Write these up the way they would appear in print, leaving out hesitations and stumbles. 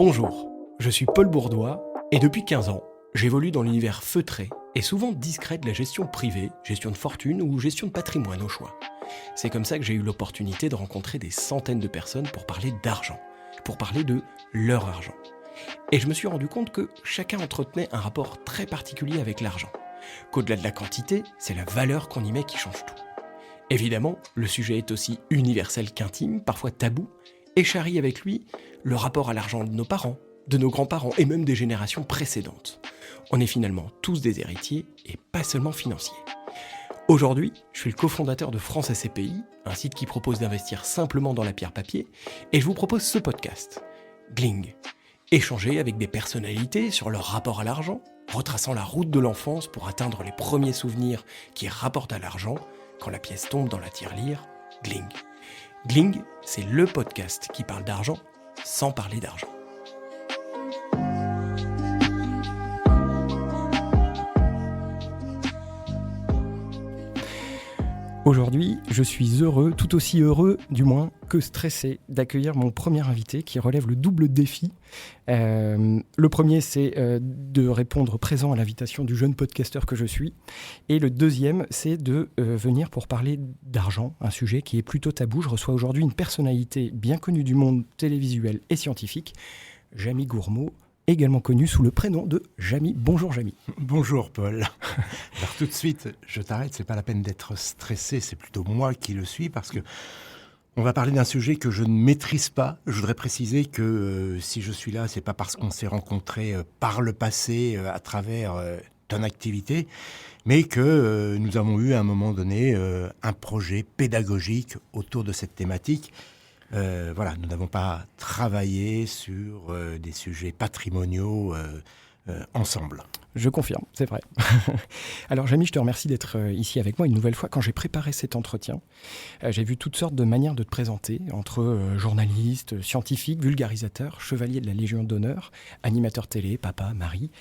Bonjour, je suis Paul Bourdois et depuis 15 ans, j'évolue dans l'univers feutré et souvent discret de la gestion privée, gestion de fortune ou gestion de patrimoine au choix. C'est comme ça que j'ai eu l'opportunité de rencontrer des centaines de personnes pour parler d'argent, pour parler de leur argent. Et je me suis rendu compte que chacun entretenait un rapport très particulier avec l'argent, qu'au-delà de la quantité, c'est la valeur qu'on y met qui change tout. Évidemment, le sujet est aussi universel qu'intime, parfois tabou, et charrie avec lui le rapport à l'argent de nos parents, de nos grands-parents et même des générations précédentes. On est finalement tous des héritiers et pas seulement financiers. Aujourd'hui, je suis le cofondateur de France SCPI, un site qui propose d'investir simplement dans la pierre papier, et je vous propose ce podcast, Gling. Échanger avec des personnalités sur leur rapport à l'argent, retraçant la route de l'enfance pour atteindre les premiers souvenirs qui rapportent à l'argent quand la pièce tombe dans la tirelire, Gling. Gling, c'est le podcast qui parle d'argent sans parler d'argent. Aujourd'hui, je suis heureux, tout aussi heureux du moins que stressé, d'accueillir mon premier invité qui relève le double défi. Le premier, c'est de répondre présent à l'invitation du jeune podcasteur que je suis. Et le deuxième, c'est de venir pour parler d'argent, un sujet qui est plutôt tabou. Je reçois aujourd'hui une personnalité bien connue du monde télévisuel et scientifique, Jamy Gourmaud, également connu sous le prénom de Jamy. Bonjour Jamy. Bonjour Paul. Alors tout de suite, je t'arrête, c'est pas la peine d'être stressé, c'est plutôt moi qui le suis parce que on va parler d'un sujet que je ne maîtrise pas. Je voudrais préciser que si je suis là, c'est pas parce qu'on s'est rencontrés par le passé à travers ton activité, mais que nous avons eu à un moment donné un projet pédagogique autour de cette thématique. Voilà, nous n'avons pas travaillé sur des sujets patrimoniaux ensemble. Je confirme, c'est vrai. Alors Jamy, je te remercie d'être ici avec moi une nouvelle fois. Quand j'ai préparé cet entretien, j'ai vu toutes sortes de manières de te présenter, entre journaliste, scientifique, vulgarisateur, chevalier de la Légion d'honneur, animateur télé, papa, mari.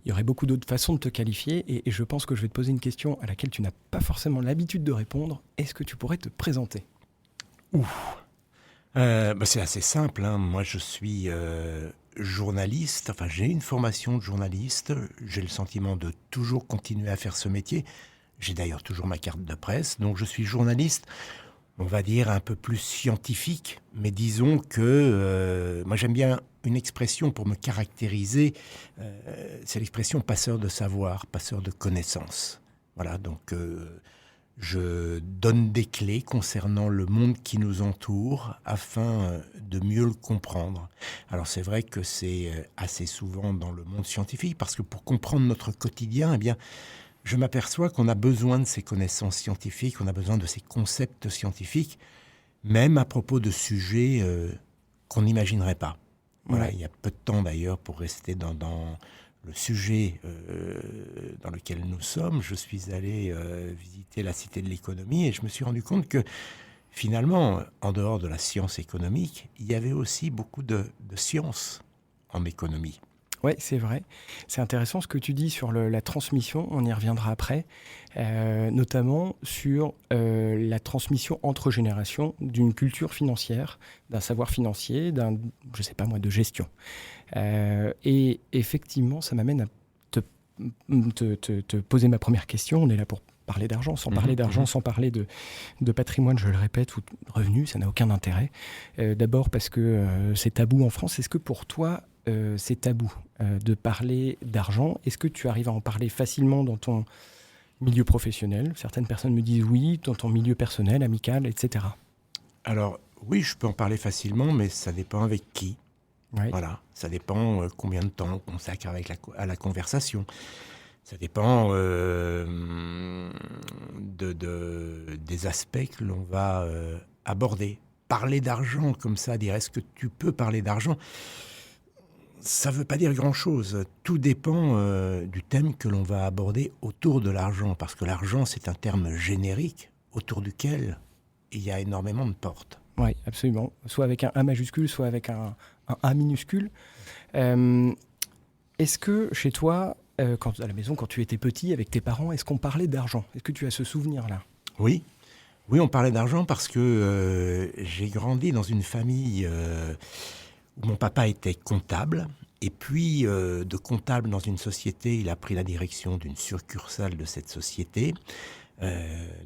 Il y aurait beaucoup d'autres façons de te qualifier et je pense que je vais te poser une question à laquelle tu n'as pas forcément l'habitude de répondre. Est-ce que tu pourrais te présenter ? C'est assez simple, hein. Moi, je suis journaliste. Enfin, j'ai une formation de journaliste. J'ai le sentiment de toujours continuer à faire ce métier. J'ai d'ailleurs toujours ma carte de presse. Donc, je suis journaliste, on va dire, un peu plus scientifique. Mais disons que moi, j'aime bien une expression pour me caractériser. C'est l'expression passeur de savoir, passeur de connaissances. Voilà, donc... je donne des clés concernant le monde qui nous entoure afin de mieux le comprendre. Alors c'est vrai que c'est assez souvent dans le monde scientifique parce que pour comprendre notre quotidien, eh bien, je m'aperçois qu'on a besoin de ces connaissances scientifiques, on a besoin de ces concepts scientifiques, même à propos de sujets qu'on n'imaginerait pas. Voilà, Il y a peu de temps d'ailleurs pour rester dans le sujet dans lequel nous sommes. Je suis allé visiter la Cité de l'économie et je me suis rendu compte que finalement, en dehors de la science économique, il y avait aussi beaucoup de science en économie. Oui, c'est vrai. C'est intéressant ce que tu dis sur la transmission, on y reviendra après, notamment sur la transmission entre générations d'une culture financière, d'un savoir financier, de gestion. Et effectivement, ça m'amène à te poser ma première question. On est là pour parler d'argent, sans parler d'argent, sans parler de patrimoine, je le répète, ou de revenus, ça n'a aucun intérêt. D'abord parce que c'est tabou en France. Est-ce que pour toi, c'est tabou de parler d'argent? Est-ce que tu arrives à en parler facilement dans ton milieu professionnel? Certaines personnes me disent oui, dans ton milieu personnel, amical, etc. Alors oui, je peux en parler facilement, mais ça dépend avec qui. Oui. Voilà, ça dépend combien de temps on consacre à la conversation. Ça dépend des aspects que l'on va aborder. Parler d'argent comme ça, dire est-ce que tu peux parler d'argent ? Ça ne veut pas dire grand-chose. Tout dépend du thème que l'on va aborder autour de l'argent. Parce que l'argent, c'est un terme générique autour duquel il y a énormément de portes. Oui, absolument. Soit avec un A majuscule, soit avec un A minuscule. Est-ce que chez toi, à la maison, quand tu étais petit, avec tes parents, est-ce qu'on parlait d'argent ? Est-ce que tu as ce souvenir-là ? Oui, on parlait d'argent parce que j'ai grandi dans une famille où mon papa était comptable. Et puis, de comptable dans une société, il a pris la direction d'une succursale de cette société.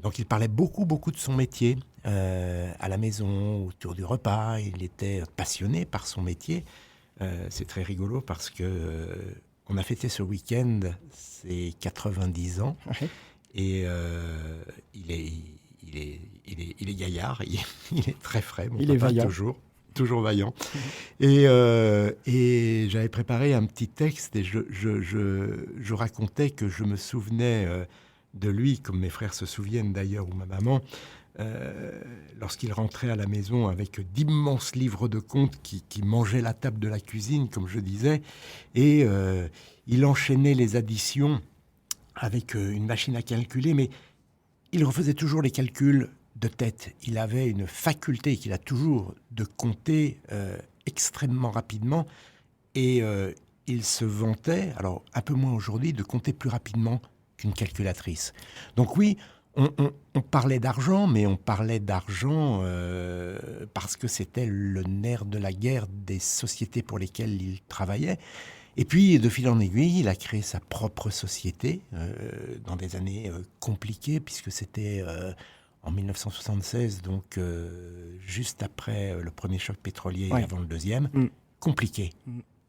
Donc il parlait beaucoup de son métier à la maison, autour du repas. Il était passionné par son métier. C'est très rigolo parce que on a fêté ce week-end ses 90 ans. Ouais. Et il est gaillard, il est très frais, mon Il est papa, vaillant. toujours vaillant. Et j'avais préparé un petit texte et je racontais que je me souvenais de lui, comme mes frères se souviennent d'ailleurs, ou ma maman, lorsqu'il rentrait à la maison avec d'immenses livres de contes qui mangeaient la table de la cuisine, comme je disais, et il enchaînait les additions avec une machine à calculer, mais il refaisait toujours les calculs de tête. Il avait une faculté qu'il a toujours de compter extrêmement rapidement, et il se vantait, alors un peu moins aujourd'hui, de compter plus rapidement qu'une calculatrice. Donc oui, on parlait d'argent, mais on parlait d'argent parce que c'était le nerf de la guerre des sociétés pour lesquelles il travaillait. Et puis, de fil en aiguille, il a créé sa propre société dans des années compliquées, puisque c'était en 1976, donc juste après le premier choc pétrolier et avant le deuxième. Compliqué.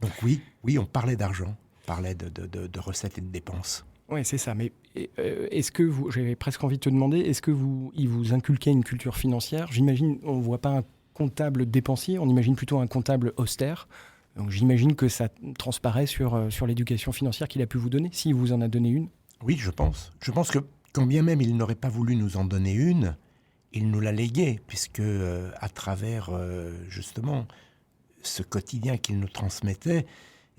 Donc oui, on parlait d'argent, on parlait de recettes et de dépenses. Oui, c'est ça. Mais est-ce que vous, j'avais presque envie de te demander, est-ce que il vous inculquait une culture financière ? J'imagine, on ne voit pas un comptable dépensier, on imagine plutôt un comptable austère. Donc j'imagine que ça transparaît sur l'éducation financière qu'il a pu vous donner, s'il vous en a donné une. Oui, je pense. Je pense que quand bien même il n'aurait pas voulu nous en donner une, il nous l'a léguée, puisque à travers justement ce quotidien qu'il nous transmettait,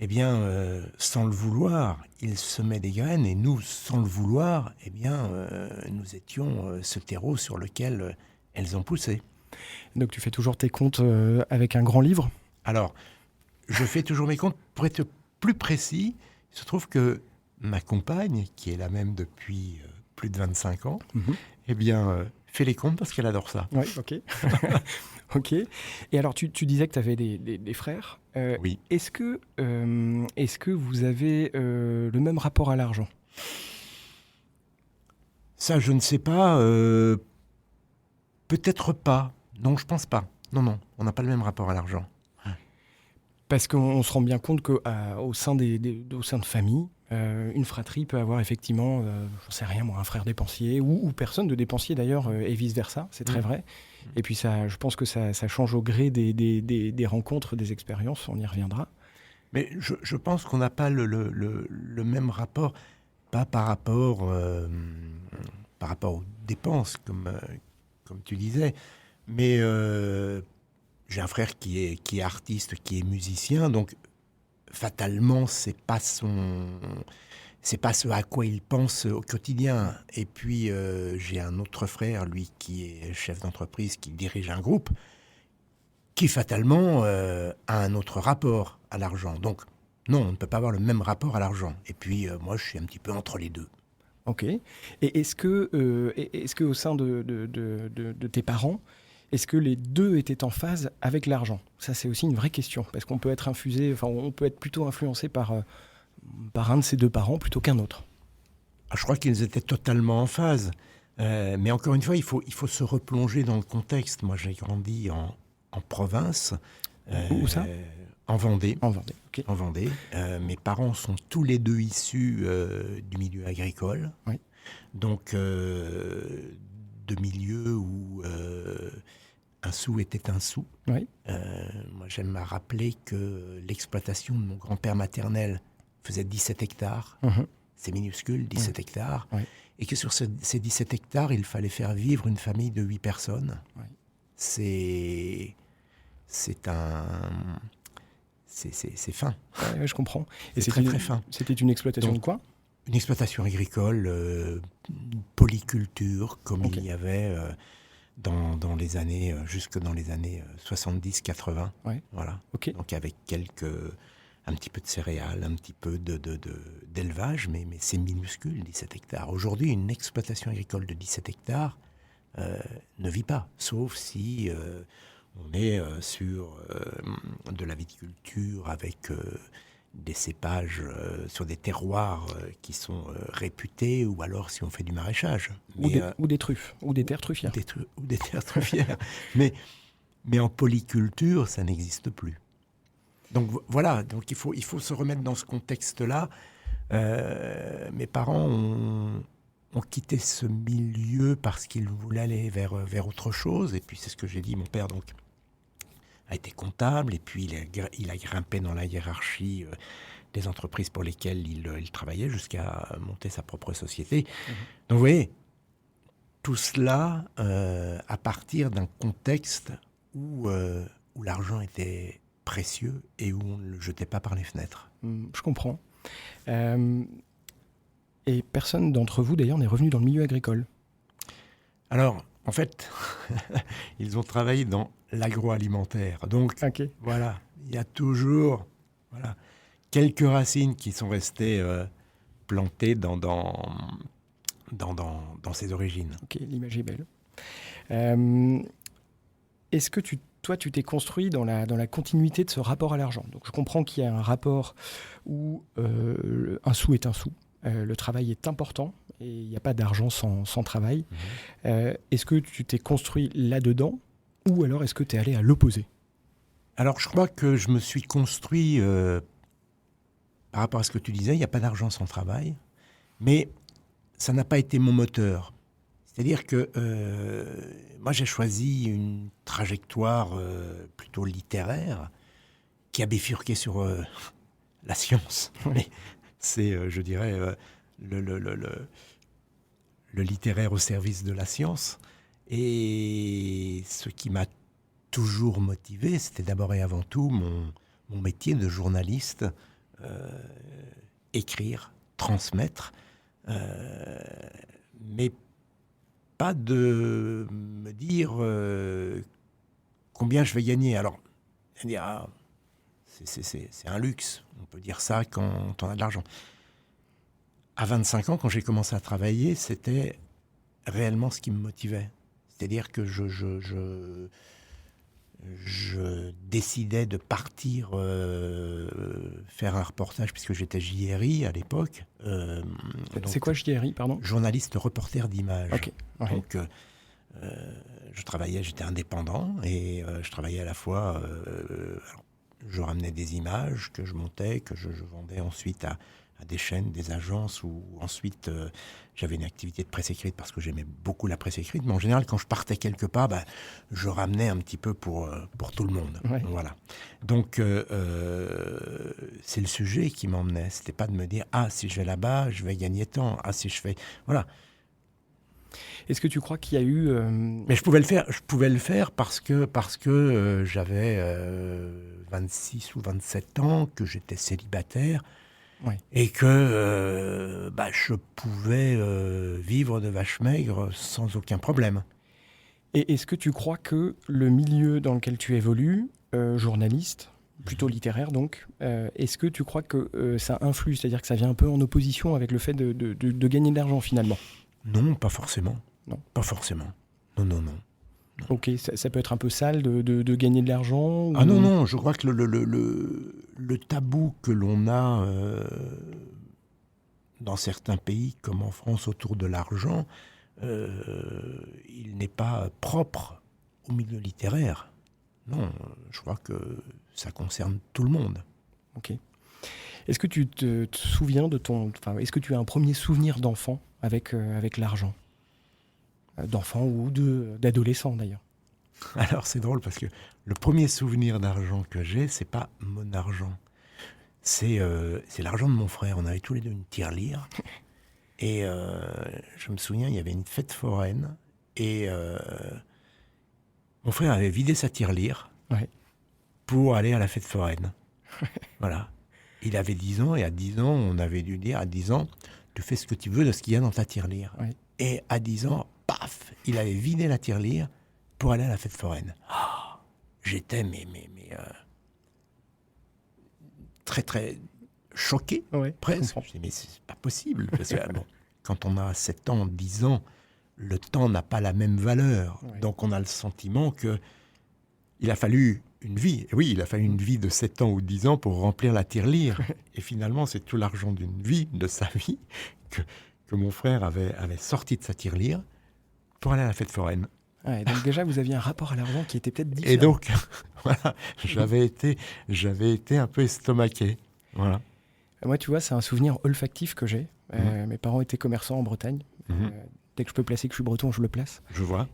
eh bien, sans le vouloir, il semait des graines, et nous, sans le vouloir, eh bien, nous étions ce terreau sur lequel elles ont poussé. Donc tu fais toujours tes comptes avec un grand livre ? Alors, je fais toujours mes comptes. Pour être plus précis, il se trouve que ma compagne, qui est la même depuis plus de 25 ans, eh bien, fait les comptes parce qu'elle adore ça. Oui, ok. Ok. Et alors, tu disais que tu avais des frères. Oui. Est-ce que vous avez le même rapport à l'argent ? Ça, je ne sais pas. Peut-être pas. Non, je pense pas. Non, on n'a pas le même rapport à l'argent. Parce qu'on se rend bien compte qu'au sein au sein de famille, une fratrie peut avoir effectivement, j'en sais rien moi, un frère dépensier ou personne de dépensier d'ailleurs, et vice-versa, c'est très vrai. Et puis ça, je pense que ça change au gré des rencontres, des expériences, on y reviendra. Mais je pense qu'on n'a pas le même rapport, pas par rapport aux dépenses, comme tu disais, mais j'ai un frère qui est artiste, qui est musicien, donc fatalement, c'est pas ce à quoi il pense au quotidien. Et puis, j'ai un autre frère, lui, qui est chef d'entreprise, qui dirige un groupe, qui fatalement a un autre rapport à l'argent. Donc, non, on ne peut pas avoir le même rapport à l'argent. Et puis, moi, je suis un petit peu entre les deux. Ok. Et est-ce que au sein de tes parents, est-ce que les deux étaient en phase avec l'argent ? Ça, c'est aussi une vraie question, parce qu'on peut être on peut être plutôt influencé par un de ses deux parents plutôt qu'un autre. Je crois qu'ils étaient totalement en phase. Mais encore une fois, il faut se replonger dans le contexte. Moi, j'ai grandi en province. Où ça ? En Vendée. En Vendée, ok. En Vendée. Mes parents sont tous les deux issus du milieu agricole. Oui. Donc, de milieux où un sou était un sou. Oui. Moi, j'aime à rappeler que l'exploitation de mon grand-père maternel faisait 17 hectares. C'est minuscule, 17 hectares. Oui. Et que sur ces 17 hectares, il fallait faire vivre une famille de 8 personnes. Oui. C'est fin. Ouais, je comprends. Et c'est très fin. C'était une exploitation de quoi ? Une exploitation agricole, polyculture, comme il y avait dans les années, jusque dans les années 70-80. Ouais. Voilà. Okay. Donc avec un petit peu de céréales, un petit peu d'élevage, mais c'est minuscule, 17 hectares. Aujourd'hui, une exploitation agricole de 17 hectares ne vit pas, sauf si On est sur de la viticulture avec des cépages sur des terroirs qui sont réputés, ou alors si on fait du maraîchage. Ou des truffes, ou des terres truffières. Ou des terres truffières. mais en polyculture, ça n'existe plus. Donc voilà, donc il faut se remettre dans ce contexte-là. Mes parents ont quitté ce milieu parce qu'ils voulaient aller vers autre chose. Et puis c'est ce que j'ai dit, mon père donc a été comptable, et puis il a grimpé dans la hiérarchie des entreprises pour lesquelles il travaillait jusqu'à monter sa propre société. Mmh. Donc vous voyez, tout cela à partir d'un contexte où l'argent était précieux et où on ne le jetait pas par les fenêtres. Je comprends. Et personne d'entre vous, d'ailleurs, n'est revenu dans le milieu agricole. Alors, en fait, ils ont travaillé dans l'agroalimentaire. Donc, voilà, il y a toujours quelques racines qui sont restées plantées dans ses origines. Ok, l'image est belle. Est-ce que toi, tu t'es construit dans la continuité de ce rapport à l'argent? Donc, je comprends qu'il y a un rapport où un sou est un sou. Le travail est important et il n'y a pas d'argent sans travail. Mmh. Est-ce que tu t'es construit là-dedans ou alors est-ce que tu es allé à l'opposé? Alors, je crois que je me suis construit par rapport à ce que tu disais, il n'y a pas d'argent sans travail, mais ça n'a pas été mon moteur. C'est-à-dire que moi, j'ai choisi une trajectoire plutôt littéraire qui a bifurqué sur la science. Mais c'est, je dirais, le littéraire au service de la science. Et ce qui m'a toujours motivé, c'était d'abord et avant tout mon métier de journaliste, écrire, transmettre, mais pas de me dire combien je vais gagner. Alors, c'est un luxe, on peut dire ça quand on a de l'argent. À 25 ans, quand j'ai commencé à travailler, c'était réellement ce qui me motivait. C'est-à-dire que je décidais de partir faire un reportage, puisque j'étais JRI à l'époque. C'est quoi JRI, pardon? Journaliste reporter d'image. Okay. Ouais. Donc, j'étais indépendant, et je travaillais à la fois... je ramenais des images que je montais, que je vendais ensuite à des chaînes, des agences, ou ensuite j'avais une activité de presse écrite parce que j'aimais beaucoup la presse écrite. Mais en général, quand je partais quelque part, je ramenais un petit peu pour tout le monde. Ouais. Voilà. Donc, c'est le sujet qui m'emmenait. C'était pas de me dire « Ah, si je vais là-bas, je vais gagner tant. Ah, si je fais... » Voilà. Est-ce que tu crois qu'il y a eu... Mais je pouvais le faire parce que j'avais 26 ou 27 ans, que j'étais célibataire, ouais, et que je pouvais vivre de vaches maigres sans aucun problème. Et est-ce que tu crois que le milieu dans lequel tu évolues, journaliste, plutôt littéraire donc, est-ce que tu crois que ça influe, c'est-à-dire que ça vient un peu en opposition avec le fait de gagner de l'argent finalement? Non, pas forcément. Non. Pas forcément. Non. Ok, ça peut être un peu sale de gagner de l'argent ou... Ah non, je crois que le tabou que l'on a dans certains pays, comme en France, autour de l'argent, il n'est pas propre au milieu littéraire. Non, je crois que ça concerne tout le monde. Ok. Est-ce que tu te souviens est-ce que tu as un premier souvenir d'enfant avec l'argent? D'enfant ou d'adolescent d'ailleurs? Alors c'est drôle parce que le premier souvenir d'argent que j'ai, c'est pas mon argent. C'est l'argent de mon frère. On avait tous les deux une tirelire. Et je me souviens, il y avait une fête foraine. Et mon frère avait vidé sa tirelire, ouais, pour aller à la fête foraine. Voilà. Il avait 10 ans, et à 10 ans, on avait dû dire à 10 ans, tu fais ce que tu veux de ce qu'il y a dans ta tirelire. Ouais. Et à 10 ans, paf, il avait vidé la tirelire pour aller à la fête foraine. Oh, j'étais très très choqué, ouais, presque. Je me disais, mais c'est pas possible. Parce que quand on a 7 ans, 10 ans, le temps n'a pas la même valeur. Ouais. Donc on a le sentiment que il a fallu une vie. Oui, il a fallu une vie de 7 ans ou 10 ans pour remplir la tirelire. Et finalement, c'est tout l'argent d'une vie, de sa vie, que mon frère avait sorti de sa tirelire pour aller à la fête foraine. Ouais, donc déjà, vous aviez un rapport à l'argent qui était peut-être différent. Et donc, voilà, j'avais été un peu estomaqué. Voilà. Moi, tu vois, c'est un souvenir olfactif que j'ai. Mes parents étaient commerçants en Bretagne. Dès que je peux placer que je suis breton, je le place. Je vois.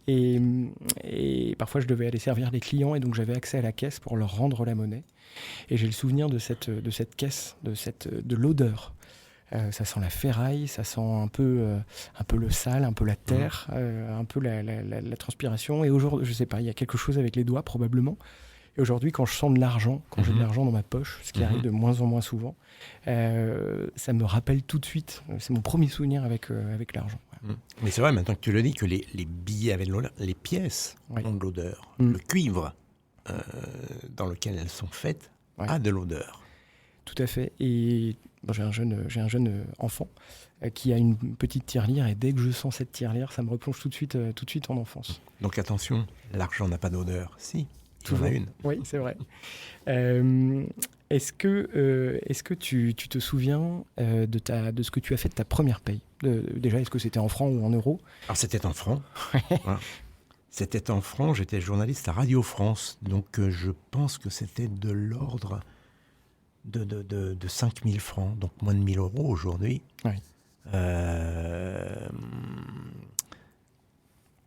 Et parfois, je devais aller servir les clients et donc j'avais accès à la caisse pour leur rendre la monnaie. Et j'ai le souvenir de cette caisse, de l'odeur. Ça sent la ferraille, ça sent un peu le sale, un peu la terre, un peu la transpiration. Et aujourd'hui, je sais pas, il y a quelque chose avec les doigts probablement. Et aujourd'hui, quand je sens de l'argent, quand j'ai de l'argent dans ma poche, ce qui arrive de moins en moins souvent, ça me rappelle tout de suite. C'est mon premier souvenir avec l'argent. Ouais. Mais c'est vrai, maintenant que tu le dis, que les billets avaient de l'odeur, les pièces ont de l'odeur. Le cuivre dans lequel elles sont faites a de l'odeur. Tout à fait. Et j'ai un jeune enfant qui a une petite tirelire, et dès que je sens cette tirelire, ça me replonge tout de suite en enfance. Donc attention, l'argent n'a pas d'odeur. Si, il en a une. Oui, c'est vrai. Est-ce que tu te souviens de ce que tu as fait de ta première paye déjà, est-ce que c'était en francs ou en euros? Alors c'était en francs. Voilà. C'était en francs, j'étais journaliste à Radio France, donc je pense que c'était de l'ordre de 5 000 francs, donc moins de 1 000 € aujourd'hui. Oui.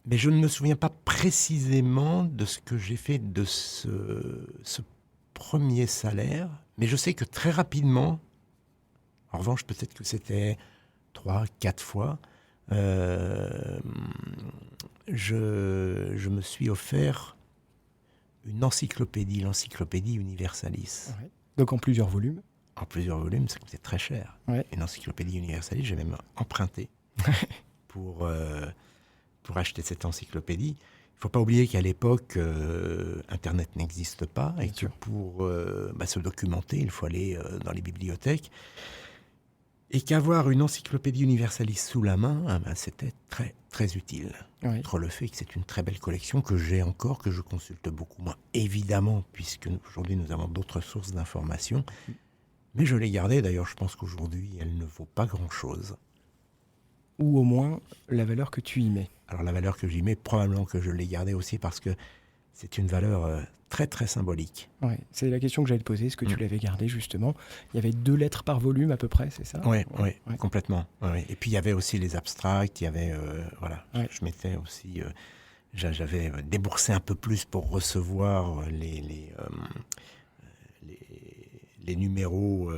Mais je ne me souviens pas précisément de ce que j'ai fait de ce premier salaire, mais je sais que très rapidement, en revanche peut-être que c'était 3, 4 fois, je me suis offert une encyclopédie, l'Encyclopédie Universalis. Ouais. Donc en plusieurs volumes. En plusieurs volumes, ça coûtait très cher. Ouais. Une Encyclopédie Universalis, j'ai même emprunté pour acheter cette encyclopédie. Il ne faut pas oublier qu'à l'époque, Internet n'existe pas et que pour se documenter, il faut aller dans les bibliothèques. Et qu'avoir une encyclopédie universalis sous la main, c'était très, très utile. Oui. Outre le fait que c'est une très belle collection que j'ai encore, que je consulte beaucoup moins, évidemment, puisque aujourd'hui nous avons d'autres sources d'informations. Mais je l'ai gardée, d'ailleurs, je pense qu'aujourd'hui, elle ne vaut pas grand-chose. Ou au moins la valeur que tu y mets. Alors la valeur que j'y mets, probablement que je l'ai gardée aussi parce que c'est une valeur très très symbolique. Ouais, c'est la question que j'allais te poser, est-ce que tu l'avais gardée justement? Il y avait 2 lettres par volume à peu près, c'est ça? Oui, complètement. Ouais. Et puis il y avait aussi les abstracts, il y avait, je mettais aussi, j'avais déboursé un peu plus pour recevoir les numéros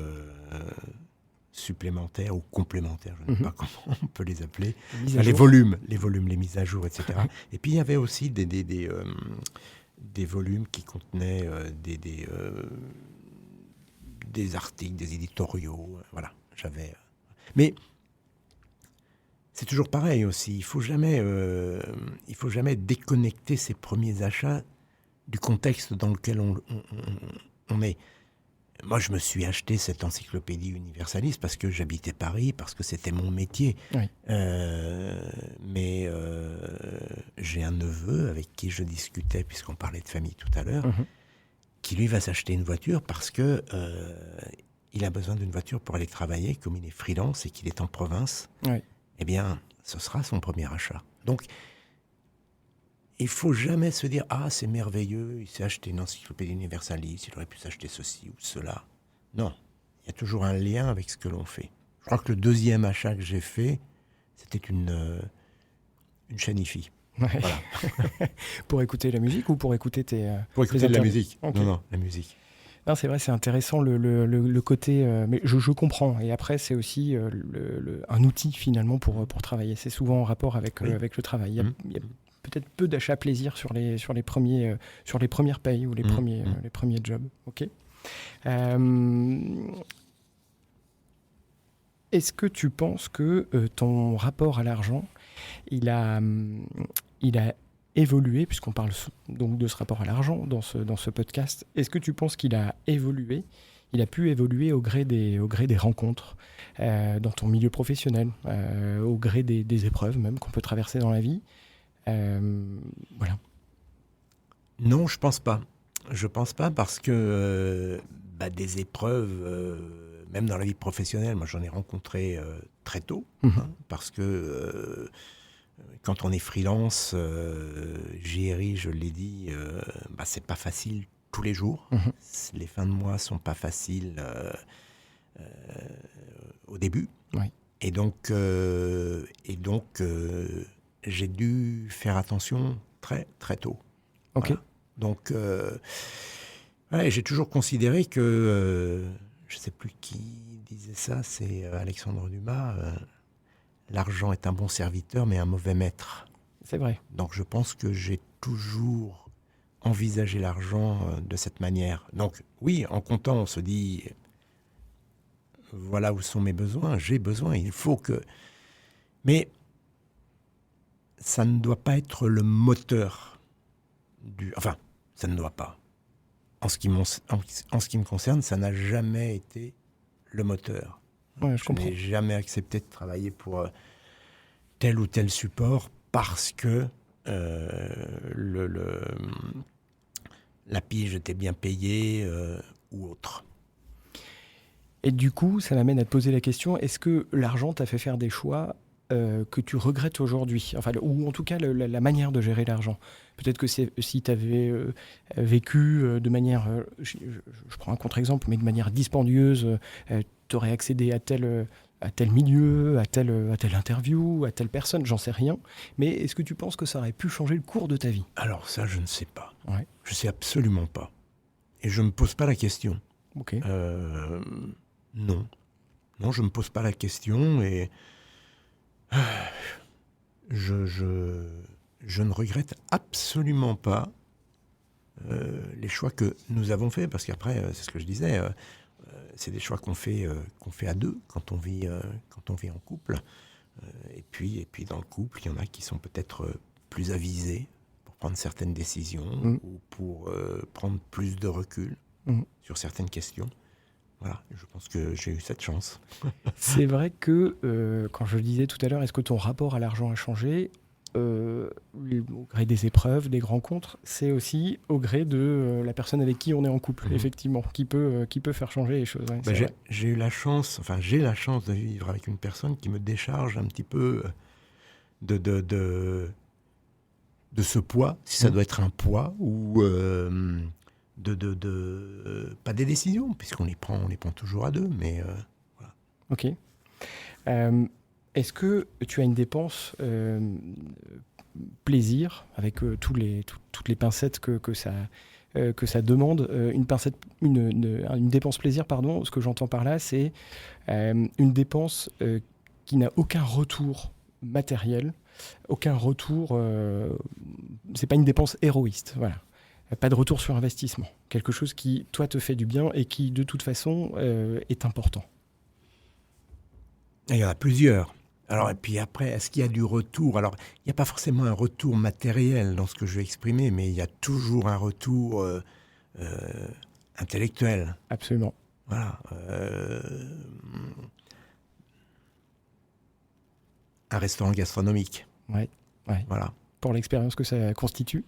supplémentaires ou complémentaires, je ne sais pas comment on peut les appeler, les volumes, les mises à jour, etc. Et puis il y avait aussi des volumes qui contenaient des articles, des éditoriaux, voilà. Mais c'est toujours pareil aussi. Il faut jamais déconnecter ses premiers achats du contexte dans lequel on est. Moi, je me suis acheté cette encyclopédie Universalis parce que j'habitais Paris, parce que c'était mon métier. Oui. Mais j'ai un neveu avec qui je discutais, puisqu'on parlait de famille tout à l'heure, qui lui va s'acheter une voiture parce que il a besoin d'une voiture pour aller travailler, comme il est freelance et qu'il est en province. Oui. Eh bien, ce sera son premier achat. Donc, il ne faut jamais se dire « Ah, c'est merveilleux, il s'est acheté une encyclopédie Universalis, il aurait pu s'acheter ceci ou cela. » Non, il y a toujours un lien avec ce que l'on fait. Je crois que le deuxième achat que j'ai fait, c'était une chaîne hi-fi. Ouais. Voilà. Pour écouter la musique ou pour écouter tes... Pour écouter de la musique. Okay. Non, la musique. Non, c'est vrai, c'est intéressant le côté... mais je comprends. Et après, c'est aussi un outil finalement pour travailler. C'est souvent en rapport avec le travail. Il y a peut-être peu d'achats plaisir sur les premières payes ou les premiers jobs. Ok. Est-ce que tu penses que ton rapport à l'argent, il a évolué, puisqu'on parle donc de ce rapport à l'argent dans ce podcast? Est-ce que tu penses qu'il a évolué? Il a pu évoluer au gré des rencontres dans ton milieu professionnel, au gré des épreuves même qu'on peut traverser dans la vie. Voilà. Non, je pense pas. Je pense pas parce que des épreuves, même dans la vie professionnelle, moi j'en ai rencontré très tôt, parce que quand on est freelance, JRI, je l'ai dit, c'est pas facile tous les jours. Mhm. Les fins de mois sont pas faciles au début. Oui. Et donc, j'ai dû faire attention très, très tôt. Ok. Voilà. Donc, j'ai toujours considéré que, je ne sais plus qui disait ça, c'est Alexandre Dumas, l'argent est un bon serviteur mais un mauvais maître. C'est vrai. Donc je pense que j'ai toujours envisagé l'argent de cette manière. Donc oui, en comptant, on se dit, voilà où sont mes besoins, j'ai besoin, il faut que... Mais ça ne doit pas être le moteur du... Enfin, ça ne doit pas. En ce qui me concerne, ça n'a jamais été le moteur. Ouais, je Je comprends. n'ai jamais accepté de travailler pour tel ou tel support parce que la pige était bien payée ou autre. Et du coup, ça m'amène à te poser la question, est-ce que l'argent t'a fait faire des choix que tu regrettes aujourd'hui, enfin, ou en tout cas la manière de gérer l'argent? Peut-être que si tu avais vécu de manière, je prends un contre-exemple, mais de manière dispendieuse, tu aurais accédé à tel milieu, à telle interview, à telle personne, j'en sais rien. Mais est-ce que tu penses que ça aurait pu changer le cours de ta vie? Alors ça, je ne sais pas. Ouais. Je ne sais absolument pas. Et je ne me pose pas la question. Ok. Non. Non, je ne me pose pas la question et je ne regrette absolument pas les choix que nous avons faits, parce qu'après, c'est ce que je disais, c'est des choix qu'on fait à deux quand on vit en couple. Et puis dans le couple, il y en a qui sont peut-être plus avisés pour prendre certaines décisions ou pour prendre plus de recul sur certaines questions. Voilà, je pense que j'ai eu cette chance. C'est vrai que, quand je le disais tout à l'heure, est-ce que ton rapport à l'argent a changé au gré des épreuves, des rencontres? C'est aussi au gré de la personne avec qui on est en couple, effectivement, qui peut faire changer les choses. Ouais, j'ai la chance de vivre avec une personne qui me décharge un petit peu de ce poids, si ça doit être un poids, ou pas des décisions, puisqu'on les prend toujours à deux, mais voilà. Ok. Est-ce que tu as une dépense plaisir, avec toutes les pincettes que ça demande, une dépense plaisir, pardon, ce que j'entends par là, c'est une dépense qui n'a aucun retour matériel, aucun retour, c'est pas une dépense héroïste, voilà. Pas de retour sur investissement. Quelque chose qui, toi, te fait du bien et qui, de toute façon, est important. Il y en a plusieurs. Alors, et puis après, est-ce qu'il y a du retour? Alors, il n'y a pas forcément un retour matériel dans ce que je vais exprimer, mais il y a toujours un retour intellectuel. Absolument. Voilà. Un restaurant gastronomique. Ouais. Voilà. Pour l'expérience que ça constitue.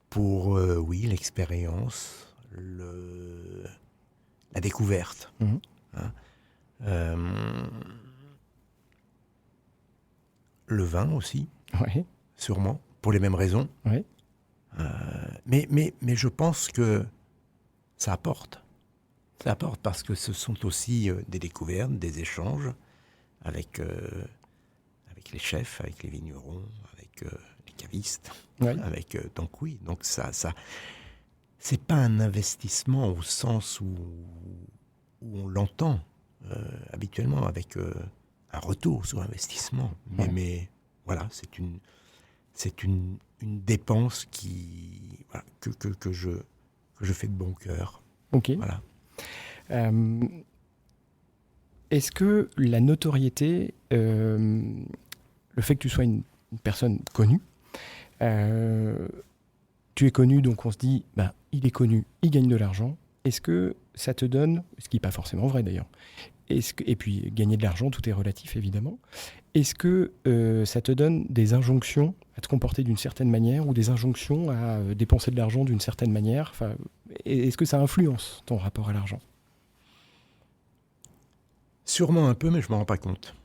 Pour, oui, l'expérience, la découverte. Hein. Le vin aussi, sûrement, pour les mêmes raisons. Ouais. Mais je pense que ça apporte. Ça apporte parce que ce sont aussi des découvertes, des échanges avec les chefs, avec les vignerons, avec les cavistes. Ouais. Donc oui, donc ça c'est pas un investissement au sens où on l'entend habituellement, avec un retour sur investissement. Mais voilà, c'est une dépense que je fais de bon cœur. Ok. Voilà. Est-ce que la notoriété, le fait que tu sois une personne connue, tu es connu, donc on se dit, il est connu, il gagne de l'argent. Est-ce que ça te donne, ce qui n'est pas forcément vrai d'ailleurs, Et puis gagner de l'argent, tout est relatif évidemment. Est-ce que ça te donne des injonctions à te comporter d'une certaine manière ou des injonctions à dépenser de l'argent d'une certaine manière? Enfin, est-ce que ça influence ton rapport à l'argent? Sûrement un peu, mais je ne m'en rends pas compte.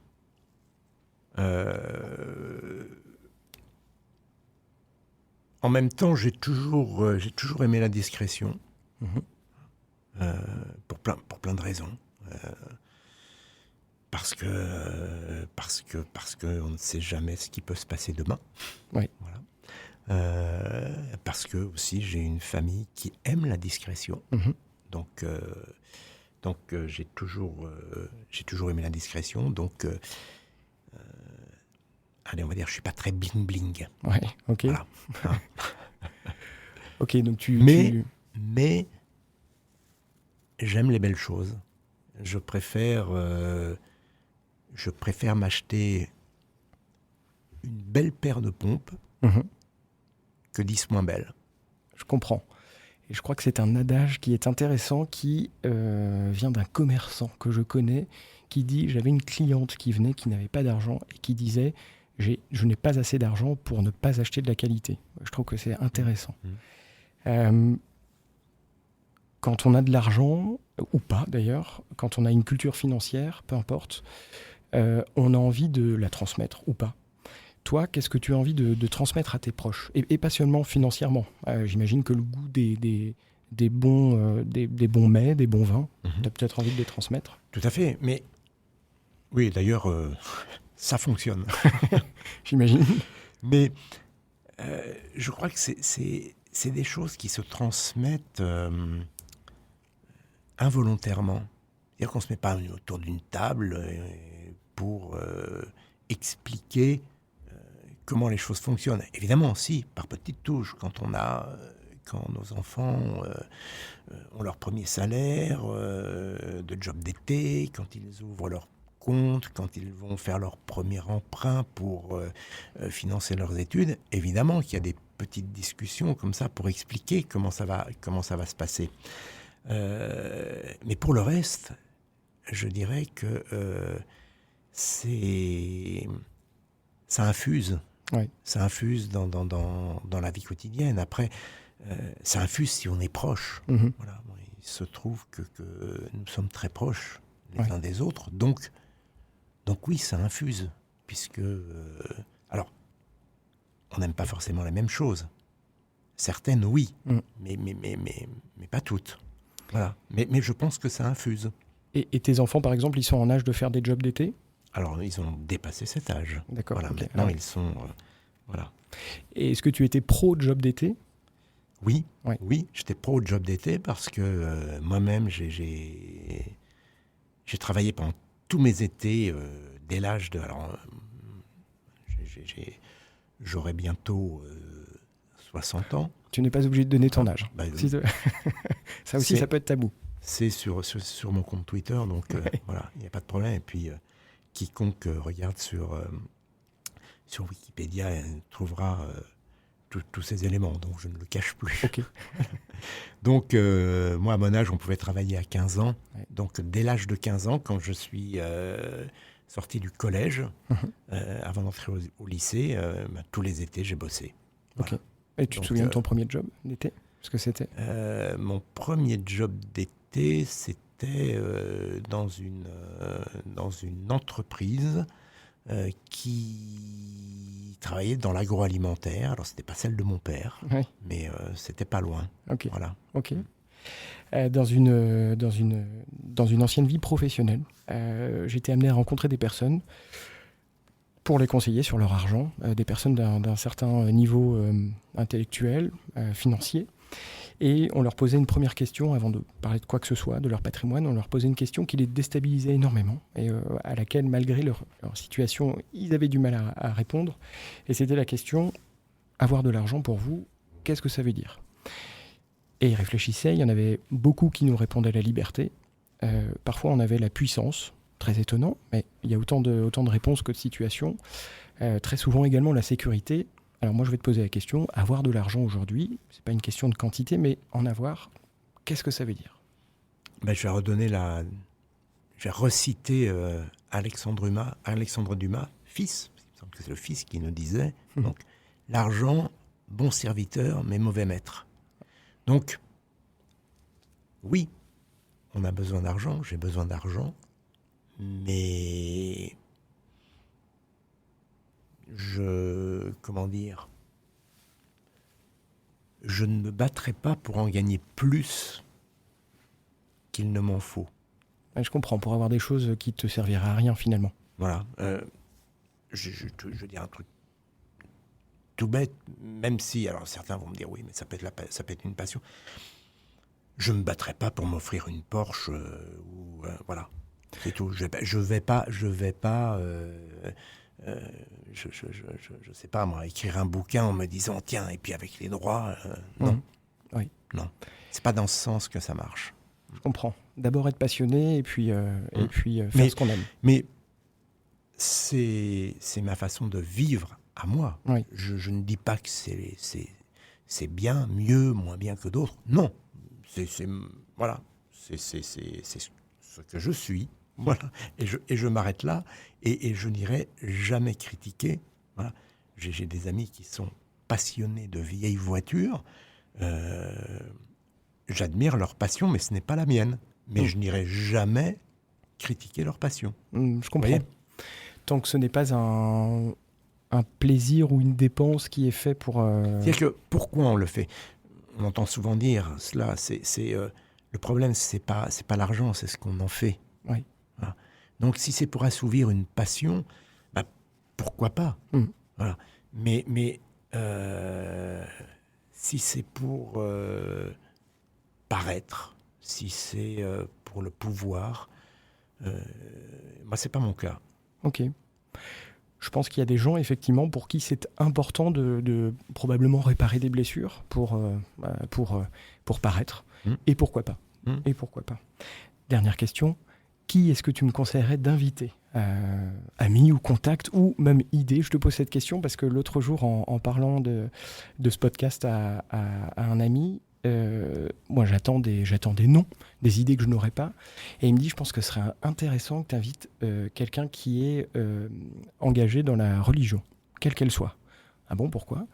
En même temps, j'ai toujours aimé la discrétion, pour plein de raisons. Parce que on ne sait jamais ce qui peut se passer demain. Oui. Voilà. Parce que aussi j'ai une famille qui aime la discrétion. Donc j'ai toujours aimé la discrétion. Donc allez, on va dire, je suis pas très bling bling. Ouais. Ok. Voilà. Hein. Ok. Donc mais j'aime les belles choses. Je préfère m'acheter une belle paire de pompes que 10 moins belles. Je comprends. Et je crois que c'est un adage qui est intéressant, qui vient d'un commerçant que je connais, qui dit, j'avais une cliente qui venait, qui n'avait pas d'argent, et qui disait, je n'ai pas assez d'argent pour ne pas acheter de la qualité. Je trouve que c'est intéressant. Quand on a de l'argent, ou pas d'ailleurs, quand on a une culture financière, peu importe, on a envie de la transmettre ou pas. Toi, qu'est-ce que tu as envie de transmettre à tes proches? Et pas seulement financièrement. J'imagine que le goût des bons mets, des bons vins, tu as peut-être envie de les transmettre. Tout à fait. Mais oui, d'ailleurs, ça fonctionne. J'imagine. Mais je crois que c'est des choses qui se transmettent involontairement. C'est-à-dire qu'on ne se met pas autour d'une table pour expliquer comment les choses fonctionnent. Évidemment, si, par petites touches, quand nos enfants ont leur premier salaire de job d'été, quand ils ouvrent leur compte, quand ils vont faire leur premier emprunt pour financer leurs études, évidemment qu'il y a des petites discussions comme ça pour expliquer comment ça va se passer. Mais pour le reste, je dirais que ça infuse. Ouais. Ça infuse dans la vie quotidienne. Après, ça infuse si on est proche. Voilà. Bon, il se trouve que nous sommes très proches les uns des autres. Donc oui, ça infuse. Puisque... alors, on n'aime pas forcément la même chose. Certaines, oui. Mais pas toutes. Voilà. Mais je pense que ça infuse. Et tes enfants, par exemple, ils sont en âge de faire des jobs d'été? Alors, ils ont dépassé cet âge. D'accord. Voilà, okay. Maintenant, ils sont... voilà. Et est-ce que tu étais pro job d'été? Oui, j'étais pro job d'été parce que moi-même, j'ai travaillé pendant tous mes étés dès l'âge de... Alors, j'aurai bientôt 60 ans. Tu n'es pas obligé de donner ton âge. Ça aussi, ça peut être tabou. C'est sur mon compte Twitter, donc voilà, il n'y a pas de problème. Et puis, quiconque regarde sur Wikipédia trouvera tous ces éléments, donc je ne le cache plus. Okay. Donc, moi, à mon âge, on pouvait travailler à 15 ans. Ouais. Donc, dès l'âge de 15 ans, quand je suis sorti du collège, avant d'entrer au lycée, tous les étés, j'ai bossé. Voilà. Okay. Et tu te souviens de ton premier job d'été? Ce que c'était? Mon premier job d'été, c'était dans une entreprise qui travaillait dans l'agroalimentaire. Alors, c'était pas celle de mon père, mais c'était pas loin. Okay. Voilà. Ok. Dans une ancienne vie professionnelle, j'étais amené à rencontrer des personnes pour les conseiller sur leur argent, des personnes d'un certain niveau intellectuel, financier. Et on leur posait une première question, avant de parler de quoi que ce soit, de leur patrimoine, on leur posait une question qui les déstabilisait énormément, et à laquelle, malgré leur situation, ils avaient du mal à répondre. Et c'était la question, avoir de l'argent pour vous, qu'est-ce que ça veut dire? Et ils réfléchissaient, il y en avait beaucoup qui nous répondaient la liberté. Parfois, on avait la puissance, très étonnant, mais il y a autant de réponses que de situations. Très souvent également la sécurité. Alors moi, je vais te poser la question, avoir de l'argent aujourd'hui, c'est pas une question de quantité, mais en avoir, qu'est-ce que ça veut dire? Je vais redonner vais reciter Alexandre Dumas, fils. Il me semble que c'est le fils qui nous disait. Donc, l'argent, bon serviteur, mais mauvais maître. Donc, oui, on a besoin d'argent, j'ai besoin d'argent, mais je ne me battrai pas pour en gagner plus qu'il ne m'en faut. Je comprends, pour avoir des choses qui te serviraient à rien finalement. Voilà. Je veux dire un truc tout bête, même si, alors certains vont me dire oui, mais ça peut être une passion. Je ne me battrai pas pour m'offrir une Porsche voilà, c'est tout. Je sais pas moi, écrire un bouquin en me disant tiens, et puis avec les droits, non. Oui. Non, c'est pas dans ce sens que ça marche. Je comprends. D'abord être passionné et puis faire ce qu'on aime. Mais c'est ma façon de vivre à moi. Oui. Je ne dis pas que c'est bien, mieux, moins bien que d'autres. Non. Voilà. C'est ce que je suis. Voilà. Et je m'arrête là. Et je n'irai jamais critiquer. Voilà. J'ai des amis qui sont passionnés de vieilles voitures. J'admire leur passion, mais ce n'est pas la mienne. Mais je n'irai jamais critiquer leur passion. Je comprends. Tant que ce n'est pas un plaisir ou une dépense qui est fait pour... C'est-à-dire que pourquoi on le fait ? On entend souvent dire cela. Le problème, c'est pas l'argent, c'est ce qu'on en fait. Oui. Voilà. Donc, si c'est pour assouvir une passion, bah, pourquoi pas ? Voilà. Mais si c'est pour paraître, si c'est pour le pouvoir, moi, c'est pas mon cas. Ok. Je pense qu'il y a des gens, effectivement, pour qui c'est important de probablement réparer des blessures pour paraître. Et pourquoi pas. Et pourquoi pas. Dernière question. Qui est-ce que tu me conseillerais d'inviter ? Ami ou contact ou même idée ? Je te pose cette question parce que l'autre jour, en parlant de ce podcast à un ami, moi j'attends des noms, des idées que je n'aurais pas. Et il me dit, je pense que ce serait intéressant que tu invites quelqu'un qui est engagé dans la religion, quelle qu'elle soit. Ah bon, pourquoi ?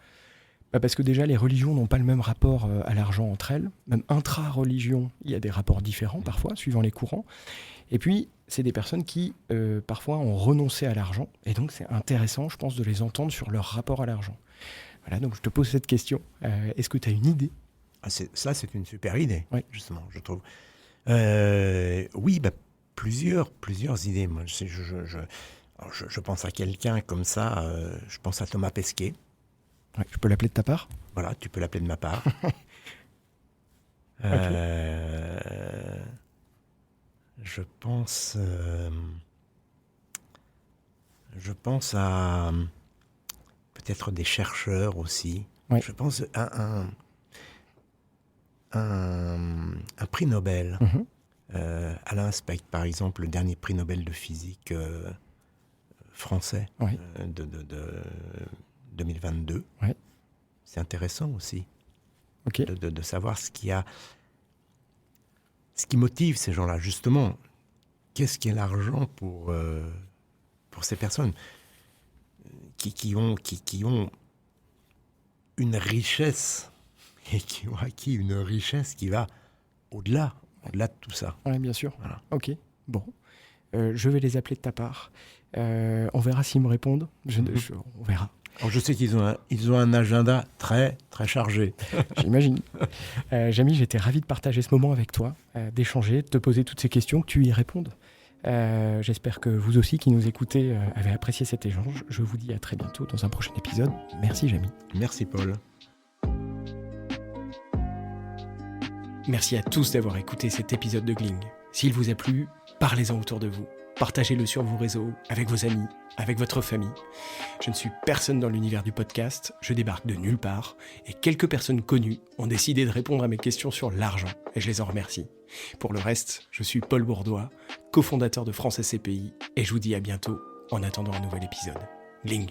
Parce que déjà, les religions n'ont pas le même rapport à l'argent entre elles. Même intra-religion, il y a des rapports différents parfois, suivant les courants. Et puis, c'est des personnes qui, parfois, ont renoncé à l'argent. Et donc, c'est intéressant, je pense, de les entendre sur leur rapport à l'argent. Voilà, donc je te pose cette question. Est-ce que tu as une idée ? Ça, c'est une super idée, oui. Justement, je trouve. Oui, plusieurs idées. Moi, je pense à quelqu'un comme ça. Je pense à Thomas Pesquet. Ouais, je peux l'appeler de ta part ? Voilà, tu peux l'appeler de ma part. Je pense à peut-être des chercheurs aussi. Ouais. Je pense à un prix Nobel. Alain Specht, par exemple, le dernier prix Nobel de physique français de 2022. Ouais. C'est intéressant aussi de savoir ce qui motive ces gens-là, justement. Qu'est-ce qu'est l'argent pour ces personnes qui ont une richesse et qui ont acquis une richesse qui va au-delà de tout ça. Oui, bien sûr. Voilà. Ok, bon. Je vais les appeler de ta part. On verra s'ils me répondent. On verra. Alors je sais qu'ils ont un agenda très, très chargé. J'imagine. Jamy, j'étais ravi de partager ce moment avec toi, d'échanger, de te poser toutes ces questions, que tu y répondes. J'espère que vous aussi, qui nous écoutez, avez apprécié cet échange. Je vous dis à très bientôt dans un prochain épisode. Merci, Jamy. Merci, Paul. Merci à tous d'avoir écouté cet épisode de Gling. S'il vous a plu, parlez-en autour de vous. Partagez-le sur vos réseaux, avec vos amis, avec votre famille. Je ne suis personne dans l'univers du podcast, je débarque de nulle part, et quelques personnes connues ont décidé de répondre à mes questions sur l'argent, et je les en remercie. Pour le reste, je suis Paul Bourdois, cofondateur de France SCPI, et je vous dis à bientôt en attendant un nouvel épisode. Gling.